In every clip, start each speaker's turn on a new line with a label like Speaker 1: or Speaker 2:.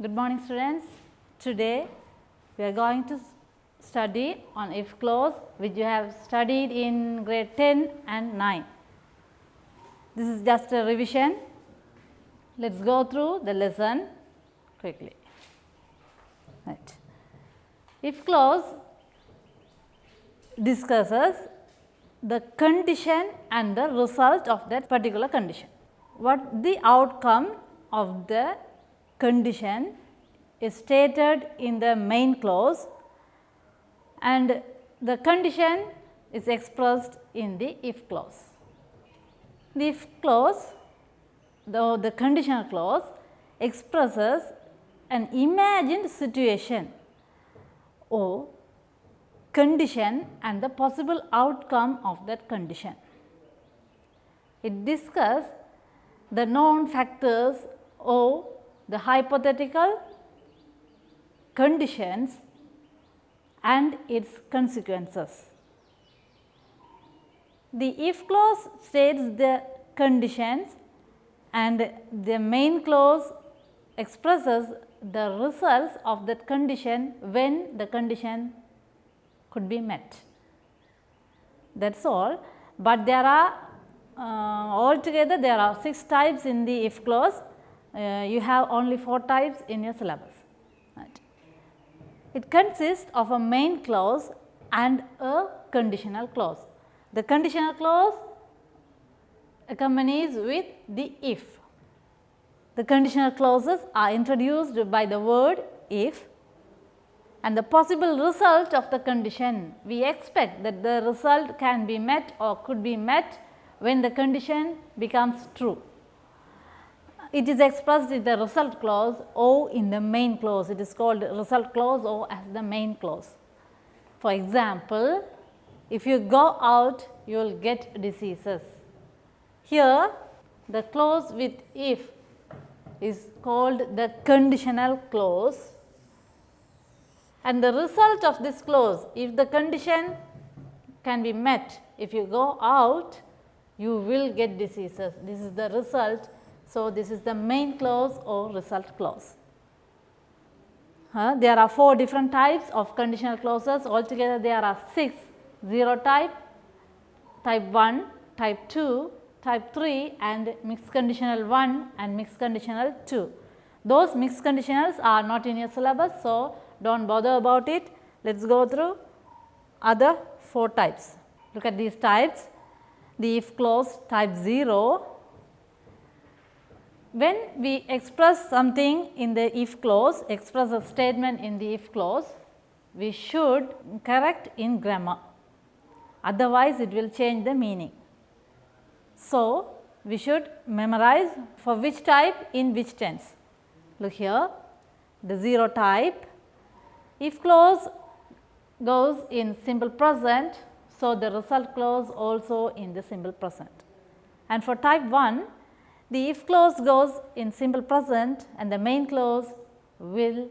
Speaker 1: Good morning, students. Today we are going to study on if clause, which you have studied in grade 10 and 9. This is just a revision. Let us go through the lesson quickly. Right. If clause discusses the condition and the result of that particular condition. What the outcome of the condition is stated in the main clause and the condition is expressed in the if clause. The if clause, the conditional clause expresses an imagined situation or condition and the possible outcome of that condition. It discusses the known factors or the hypothetical conditions and its consequences. The if clause states the conditions and the main clause expresses the results of that condition when the condition could be met. That is all, but there are altogether there are 6 types in the if clause. You have only 4 types in your syllabus. Right. It consists of a main clause and a conditional clause. The conditional clause accompanies with the if. The conditional clauses are introduced by the word if, and the possible result of the condition, we expect that the result can be met or could be met when the condition becomes true. It is expressed in the result clause or in the main clause. It is called result clause or as the main clause. For example, if you go out, you will get diseases. Here, the clause with if is called the conditional clause, and the result of this clause, if the condition can be met, if you go out, you will get diseases. This is the result. So, this is the main clause or result clause. There are 4 different types of conditional clauses. Altogether there are 6: 0 type, type 1, type 2, type 3 and mixed conditional 1 and mixed conditional 2. Those mixed conditionals are not in your syllabus, so do not bother about it. Let us go through other 4 types. Look at these types. The if clause type 0. When we express something in the if clause, express a statement in the if clause, we should correct in grammar, otherwise it will change the meaning. So, we should memorize for which type in which tense. Look here, the 0 type, if clause goes in simple present, so the result clause also in the simple present. And for type 1, the if clause goes in simple present and the main clause will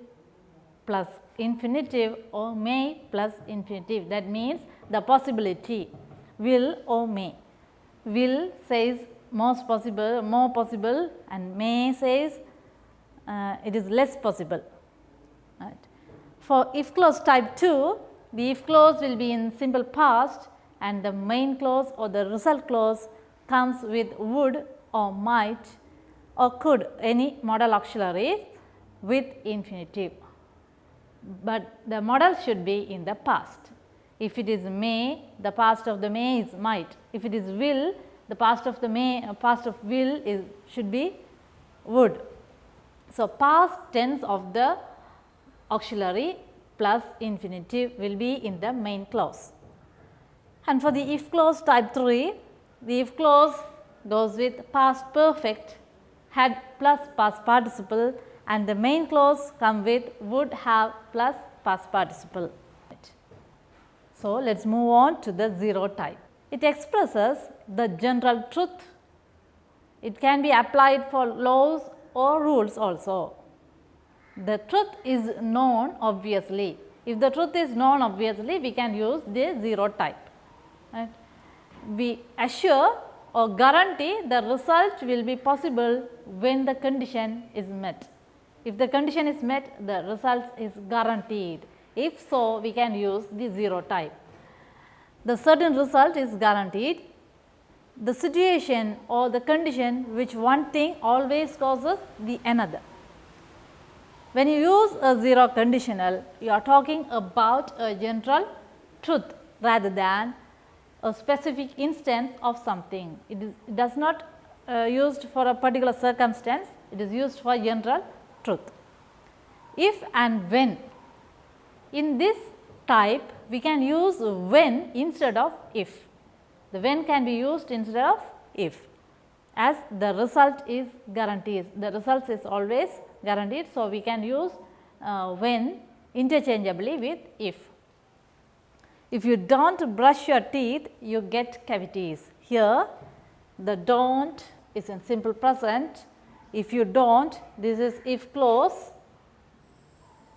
Speaker 1: plus infinitive or may plus infinitive. That means the possibility will or may. Will says most possible, more possible, and may says it is less possible. Right. For if clause type 2, the if clause will be in simple past and the main clause or the result clause comes with would or might or could, any modal auxiliary with infinitive, but the modal should be in the past. If it is may, the past of the may is might. If it is will, the past of the past of will should be would. So, past tense of the auxiliary plus infinitive will be in the main clause. And for the if clause type 3, the if clause goes with past perfect, had plus past participle, and the main clause come with would have plus past participle. So, let us move on to the 0 type. It expresses the general truth. It can be applied for laws or rules also. The truth is known obviously. If the truth is known obviously, we can use the 0 type. Right. We assure or guarantee the result will be possible when the condition is met. If the condition is met, the result is guaranteed. If so, we can use the 0 type. The certain result is guaranteed. The situation or the condition which one thing always causes the another. When you use a 0 conditional, you are talking about a general truth rather than a specific instance of something. It does not used for a particular circumstance, it is used for general truth. If and when, in this type we can use when instead of if. The when can be used instead of if, as the result is guaranteed. The result is always guaranteed. So, we can use when interchangeably with if. If you do not brush your teeth, you get cavities. Here the don't is in simple present. If you do not, this is if clause,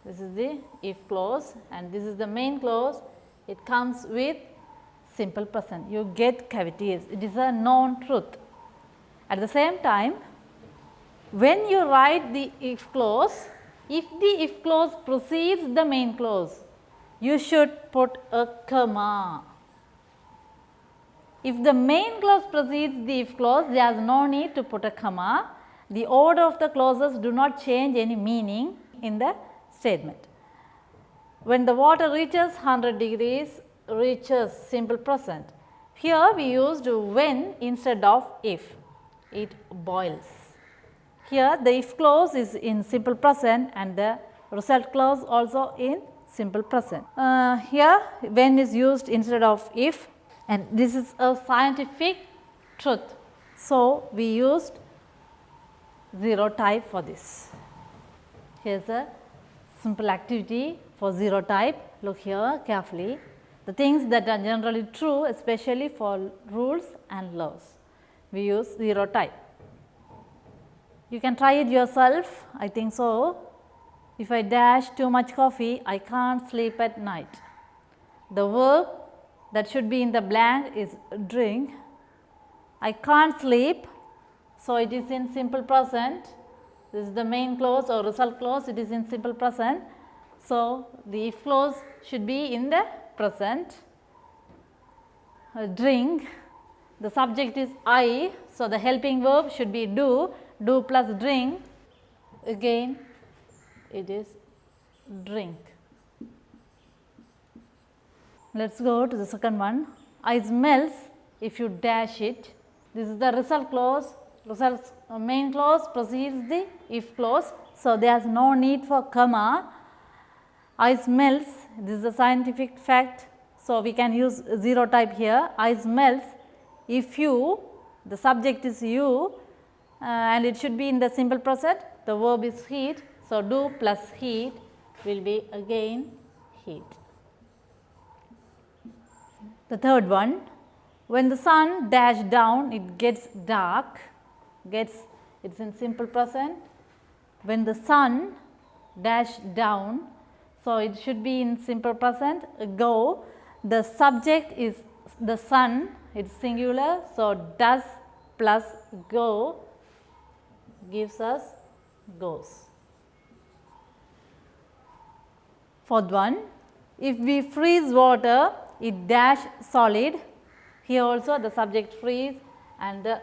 Speaker 1: this is the if clause and this is the main clause, it comes with simple present. You get cavities, it is a known truth. At the same time, when you write the if clause, if the if clause precedes the main clause, you should put a comma. If the main clause precedes the if clause, there is no need to put a comma. The order of the clauses do not change any meaning in the statement. When the water reaches 100 degrees, reaches simple present. Here we used when instead of if. It boils. Here the if clause is in simple present and the result clause also in simple present. Here when is used instead of if, and this is a scientific truth. So, we used 0 type for this. Here is a simple activity for 0 type. Look here carefully. The things that are generally true, especially for rules and laws, we use 0 type. You can try it yourself, I think so. If I dash too much coffee, I can't sleep at night. The verb that should be in the blank is drink. I can't sleep, so it is in simple present. This is the main clause or result clause, it is in simple present. So, the if clause should be in the present. Drink, the subject is I, so the helping verb should be do plus drink, again it is drink. Let us go to the second one. I smells if you dash it. This is the result clause, results main clause precedes the if clause. So, there is no need for comma. I smells, this is a scientific fact. So, we can use 0 type here. I smells if you, the subject is you and it should be in the simple present, the verb is heat. So, do plus heat will be again heat. The third one, when the sun dash down, it gets dark, it is in simple present. When the sun dash down, so it should be in simple present, go, the subject is the sun, it is singular. So, does plus go gives us goes. Fourth one, if we freeze water, it dash solid. Here also the subject freeze and the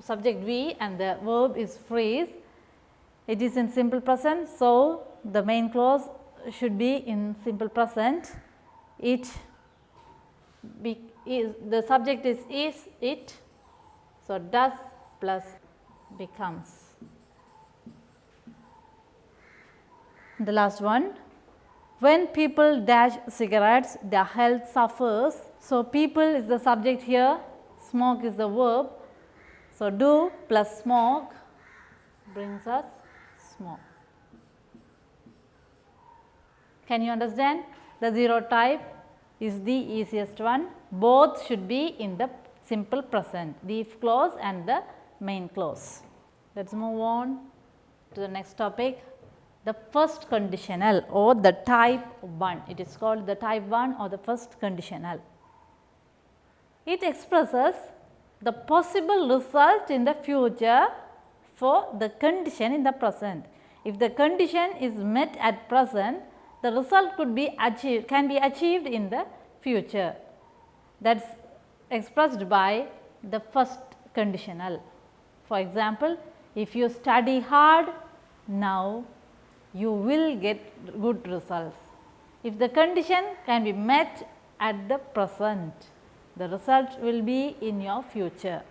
Speaker 1: subject we and the verb is freeze. It is in simple present. So, the main clause should be in simple present. It is, the subject is it. So, does plus becomes. The last one, when people dash cigarettes, their health suffers. So, people is the subject here, smoke is the verb. So, do plus smoke brings us smoke. Can you understand? The 0 type is the easiest one. Both should be in the simple present, the if clause and the main clause. Let us move on to the next topic. The first conditional or the type 1, it is called the type 1 or the first conditional. It expresses the possible result in the future for the condition in the present. If the condition is met at present, the result can be achieved in the future. That is expressed by the first conditional. For example, if you study hard now, you will get good results. If the condition can be met at the present, the result will be in your future.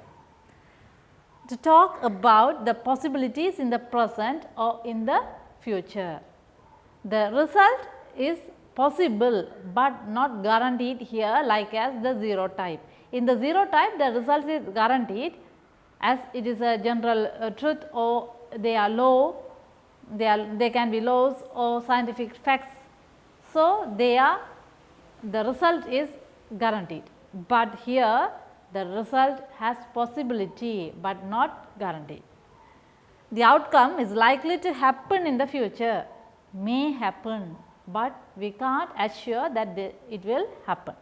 Speaker 1: To talk about the possibilities in the present or in the future. The result is possible but not guaranteed here, like as the 0 type. In the 0 type, the result is guaranteed as it is a general truth, or they are law, they can be laws or scientific facts. So, the result is guaranteed, but here the result has possibility but not guaranteed. The outcome is likely to happen in the future, may happen, but we can't assure that it will happen.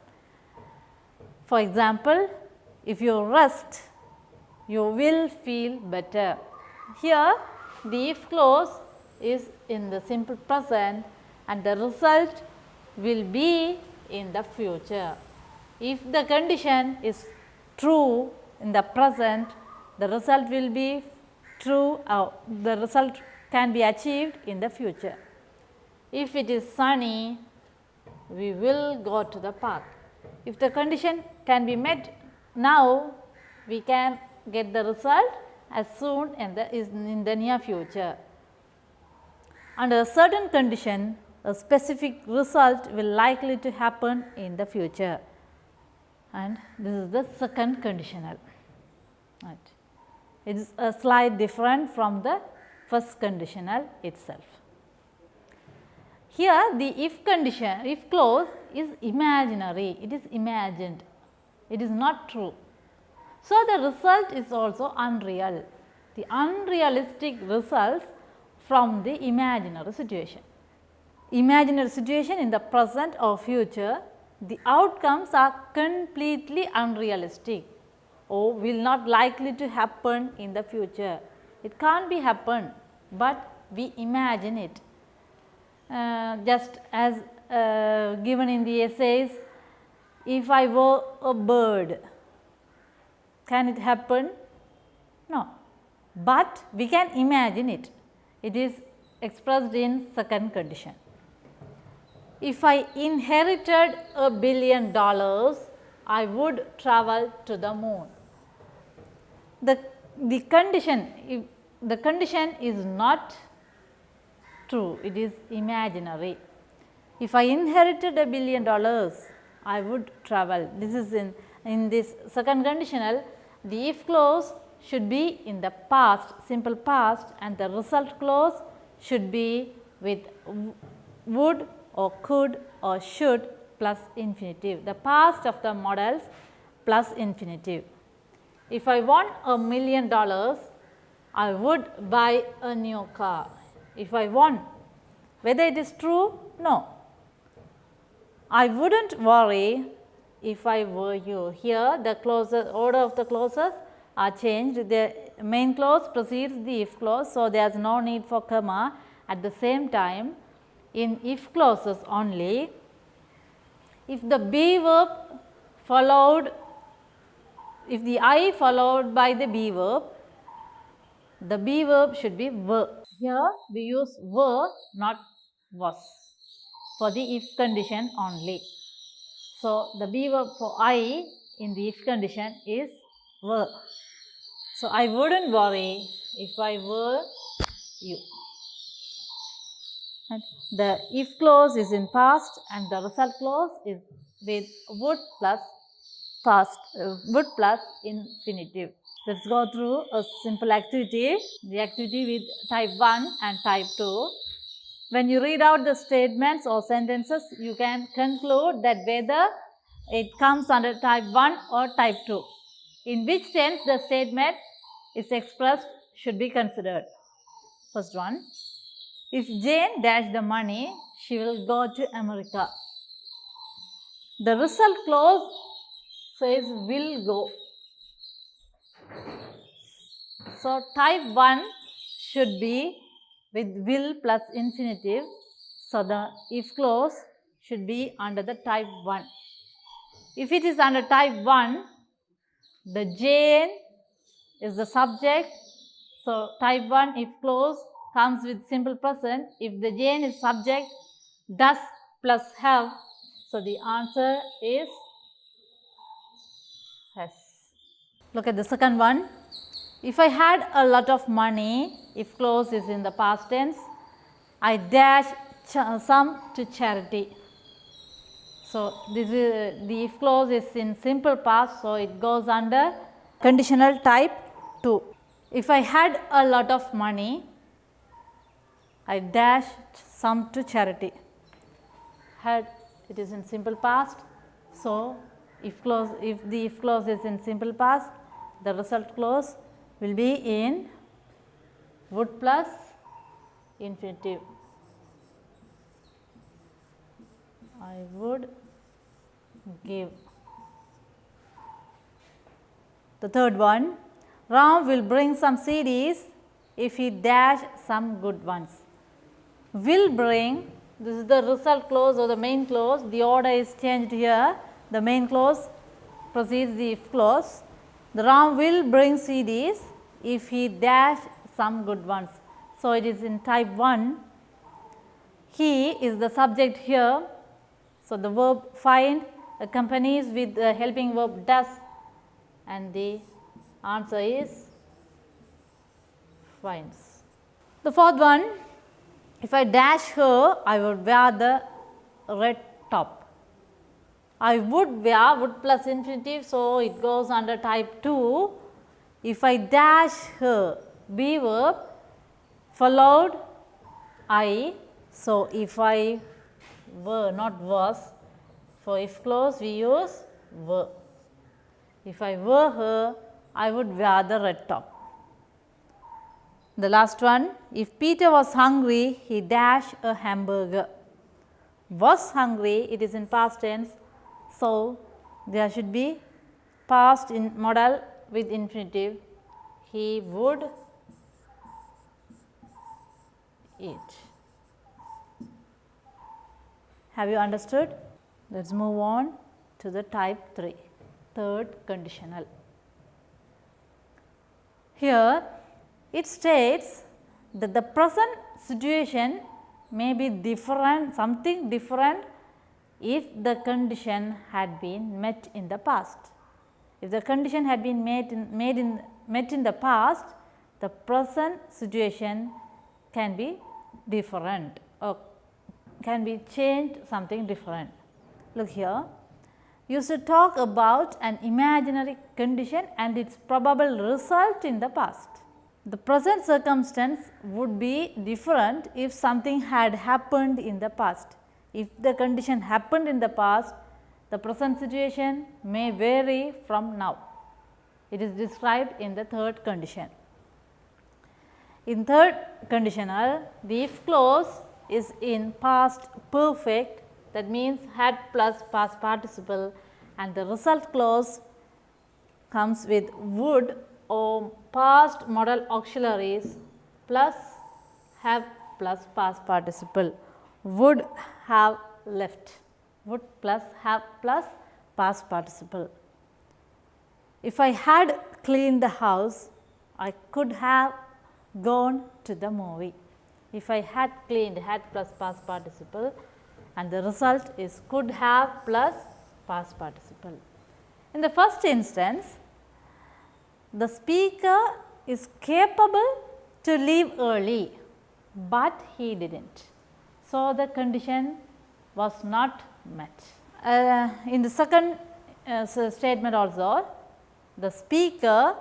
Speaker 1: For example, if you rest, you will feel better. Here the if clause is in the simple present and the result will be in the future. If the condition is true in the present, the result will be true, the result can be achieved in the future. If it is sunny, we will go to the park. If the condition can be met now, we can get the result as soon in the near future. Under a certain condition, a specific result will likely to happen in the future, and this is the second conditional. Right. It is a slight different from the first conditional itself. Here the if condition, if clause is imaginary, it is imagined, it is not true. So, the result is also unreal, the unrealistic results from the imaginary situation. Imaginary situation in the present or future, the outcomes are completely unrealistic or will not likely to happen in the future. It can't be happen, but we imagine it. Just as given in the essays, if I were a bird, can it happen? No, but we can imagine it. It is expressed in second condition. If I inherited $1 billion, I would travel to the moon. The condition is not true, it is imaginary. If I inherited $1 billion, I would travel. This is in this second conditional, the if clause should be in the past, simple past, and the result clause should be with would or could or should plus infinitive, the past of the modals plus infinitive. If I want $1 million, I would buy a new car. If I want, whether it is true? No. I wouldn't worry if I were you. Here the clauses, order of the clauses are changed. The main clause precedes the if clause, so there is no need for comma. At the same time, in if clauses only, if the be verb followed, if the I followed by the be verb should be were. Here we use were, not was, for the if condition only. So, the be verb for I in the if condition is were. So, I wouldn't worry if I were you. And the if clause is in past and the result clause is with would plus past, would plus infinitive. Let us go through a simple activity, the activity with type 1 and type 2. When you read out the statements or sentences, you can conclude that whether it comes under type 1 or type 2. In which tense the statement is expressed should be considered. First one, if Jane dash the money, she will go to America. The result clause says will go. So, type 1 should be with will plus infinitive. So, the if clause should be under the type 1. If it is under type 1, the Jane is the subject. So, type 1 if clause comes with simple present. If the Jane is subject, does plus have. So, the answer is yes. Look at the second one. If I had a lot of money, if clause is in the past tense, I dash some to charity. So, this is the if clause is in simple past, so it goes under conditional type 2. If I had a lot of money, I dashed some to charity. Had, it is in simple past. So, if the if clause is in simple past, the result clause will be in would plus infinitive. I would give. The third one, Ram will bring some CDs if he dash some good ones. Will bring, this is the result clause or the main clause, the order is changed here. The main clause precedes the if clause. The Ram will bring CDs if he dash some good ones. So, it is in type 1. He is the subject here. So, the verb find accompanies with the helping verb does, and the answer is finds. The fourth one, if I dash her, I would wear the red top. I would wear, would plus infinitive, so it goes under type 2. If I dash her, be verb followed I. So, if I were, not was, for if clause we use were. If I were her, I would wear the red top. The last one, if Peter was hungry, he dashed a hamburger. Was hungry, it is in past tense. So, there should be past in modal with infinitive. He would eat. Have you understood? Let us move on to the type 3, third conditional. Here it states that the present situation may be different, something different if the condition had been met in the past. If the condition had been met in the past, the present situation can be different or can be changed something different. Look here, you should talk about an imaginary condition and its probable result in the past. The present circumstance would be different if something had happened in the past. If the condition happened in the past, the present situation may vary from now. It is described in the third condition. In third conditional, the if clause is in past perfect, that means had plus past participle, and the result clause comes with would or past modal auxiliaries plus have plus past participle. Would have left, would plus have plus past participle. If I had cleaned the house, I could have gone to the movie. If I had cleaned, had plus past participle, and the result is could have plus past participle. In the first instance, the speaker is capable to leave early, but he didn't. So, the condition was not met. In the second statement also, the speaker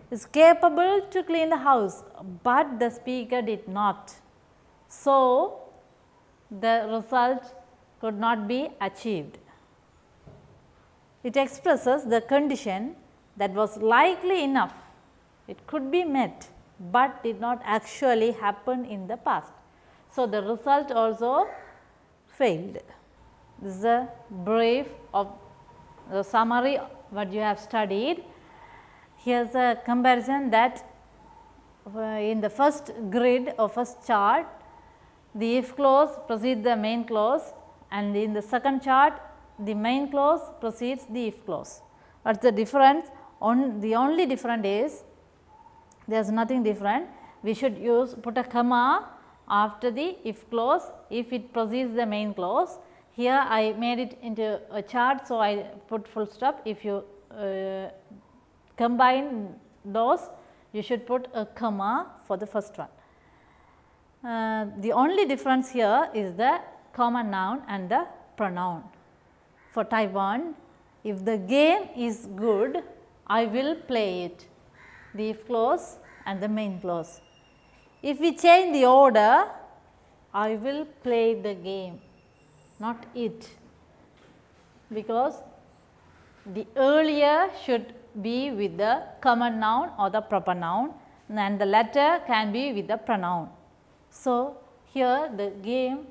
Speaker 1: is capable to clean the house, but the speaker did not. So, the result could not be achieved. It expresses the condition that was likely enough, it could be met, but did not actually happen in the past. So, the result also failed. This is a brief of the summary what you have studied. Here is a comparison that in the first grid or first chart, the if clause precedes the main clause, and in the second chart the main clause precedes the if clause. What is the difference? The only difference is there is nothing different. We should put a comma after the if clause if it precedes the main clause. Here I made it into a chart, so I put full stop. If you combine those, you should put a comma for the first one. The only difference here is the common noun and the pronoun. For type 1, if the game is good, I will play it, the if clause and the main clause. If we change the order, I will play the game, not it, because the earlier should be with the common noun or the proper noun, and the latter can be with the pronoun. So, here the game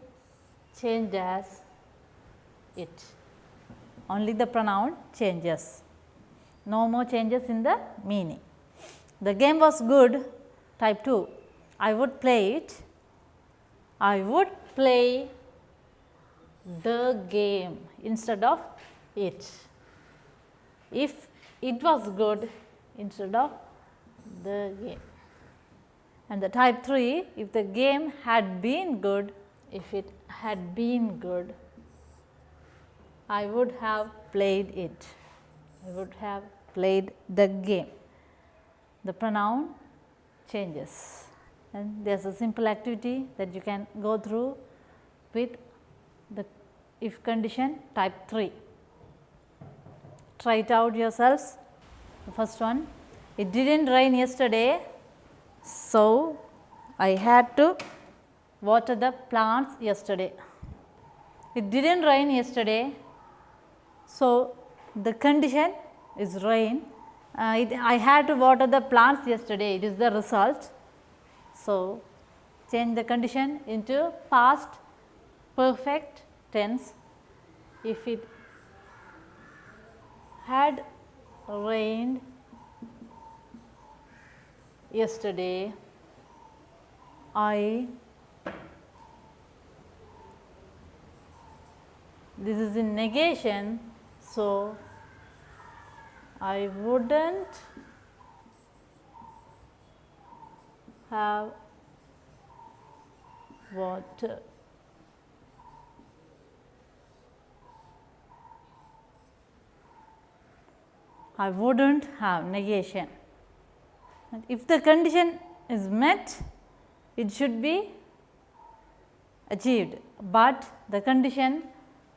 Speaker 1: changed as it, only the pronoun changes, no more changes in the meaning. The game was good, type 2, I would play it, I would play the game instead of it. If it was good instead of the game. And the type 3, if the game had been good, if it had been good, I would have played it, I would have played the game. The pronoun changes, and there is a simple activity that you can go through with the if condition type 3. Try it out yourselves. The first one, it didn't rain yesterday, so I had to water the plants yesterday. It didn't rain yesterday, so the condition is rain. I had to water the plants yesterday, it is the result. So, change the condition into past perfect tense. If it had rained yesterday, this is in negation, so I wouldn't have water. I wouldn't have, negation. And if the condition is met, it should be achieved, but the condition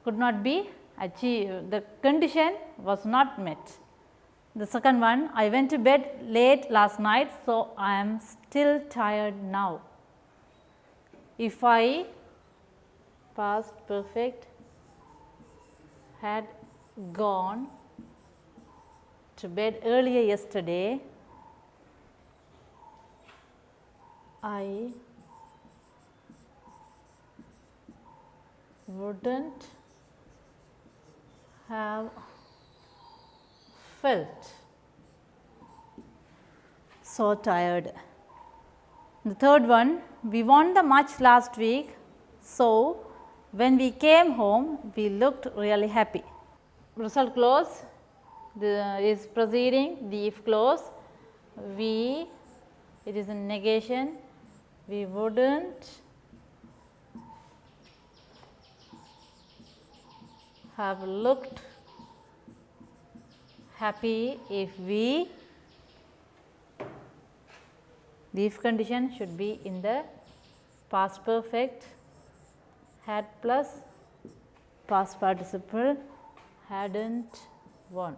Speaker 1: could not be achieved, the condition was not met. The second one, I went to bed late last night, so I am still tired now. If I, past perfect, had gone to bed earlier yesterday, I wouldn't have felt so tired. The third one, we won the match last week, so when we came home, we looked really happy. Result clause is preceding the if clause. We, it is in negation, we wouldn't have looked happy if we, the if condition should be in the past perfect, had plus past participle, hadn't won.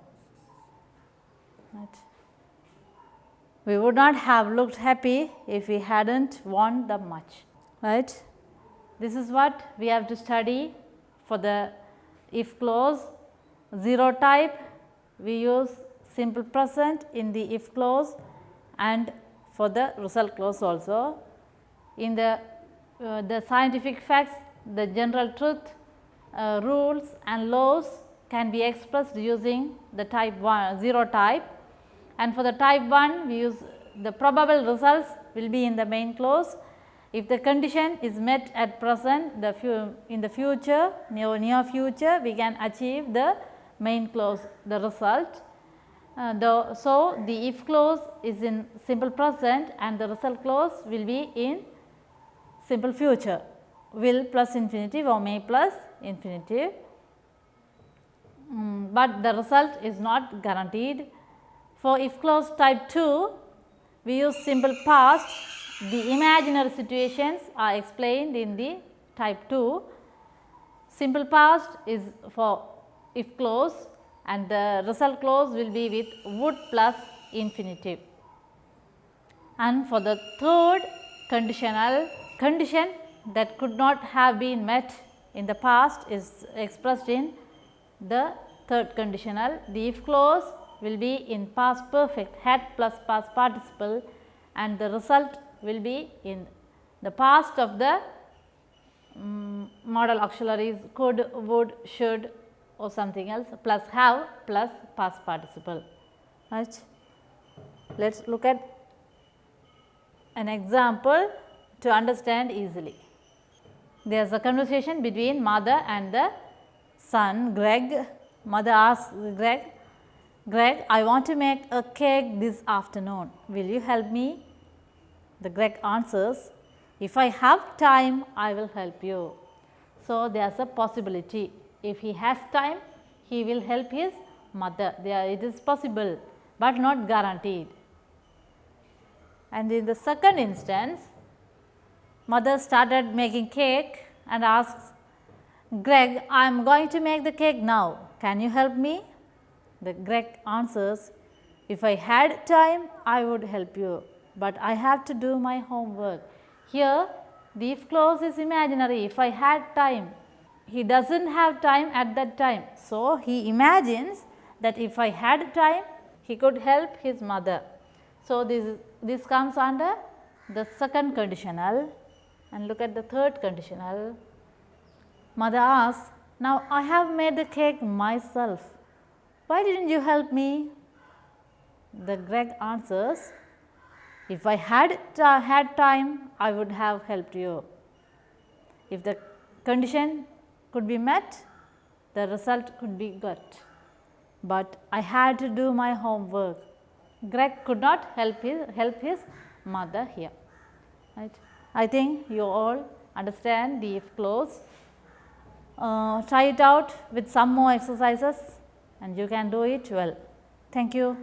Speaker 1: Right. We would not have looked happy if we hadn't won the match. Right. This is what we have to study for the if clause. 0 type, we use simple present in the if clause and for the result clause also. In the scientific facts, the general truth, rules and laws can be expressed using the type 0 type, and for the type 1 we use the probable results will be in the main clause. If the condition is met at present, in the future, near future, we can achieve the main clause, the result. So, the if clause is in simple present and the result clause will be in simple future, will plus infinitive or may plus infinitive, but the result is not guaranteed. For if clause type 2, we use simple past. The imaginary situations are explained in the type 2. Simple past is for if clause and the result clause will be with would plus infinitive. And for the third conditional, condition that could not have been met in the past is expressed in the third conditional. The if clause will be in past perfect, had plus past participle, and the result will be in the past of the modal auxiliaries could, would, should or something else plus have plus past participle. Right. Let us look at an example to understand easily. There is a conversation between mother and the son Greg. Mother asks Greg, I want to make a cake this afternoon. Will you help me? The Greg answers, if I have time, I will help you. So, there is a possibility. If he has time, he will help his mother. It is possible, but not guaranteed. And in the second instance, mother started making cake and asks, Greg, I am going to make the cake now. Can you help me? The Greg answers, if I had time, I would help you, but I have to do my homework. Here, the if clause is imaginary. If I had time, he does not have time at that time. So, he imagines that if I had time, he could help his mother. So, this comes under the second conditional, and look at the third conditional. Mother asks, now I have made the cake myself. Why didn't you help me? The Greg answers, if I had time, I would have helped you. If the condition could be met, the result could be got, but I had to do my homework. Greg could not help his mother here. Right. I think you all understand the if clause. Try it out with some more exercises and you can do it well. Thank you.